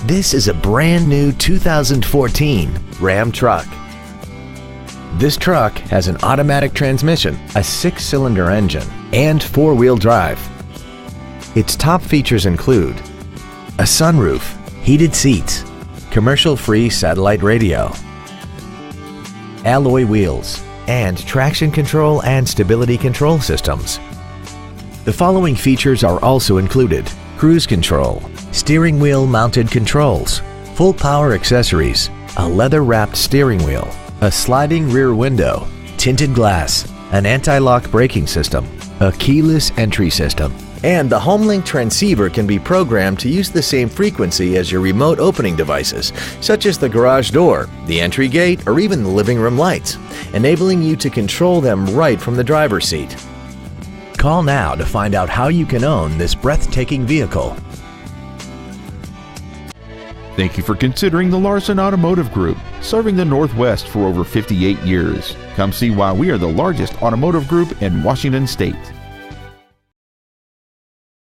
This is a brand new 2014 Ram truck. This truck has an automatic transmission, a 6-cylinder engine, and 4-wheel drive. Its top features include a sunroof, heated seats, commercial-free satellite radio, alloy wheels, and traction control and stability control systems. The following features are also included: cruise control, steering wheel mounted controls, full power accessories, a leather-wrapped steering wheel, a sliding rear window, tinted glass, an anti-lock braking system, a keyless entry system, and the HomeLink transceiver can be programmed to use the same frequency as your remote opening devices, such as the garage door, the entry gate, or even the living room lights, enabling you to control them right from the driver's seat. Call now to find out how you can own this breathtaking vehicle. Thank you for considering the Larson Automotive Group, serving the Northwest for over 58 years. Come see why we are the largest automotive group in Washington State.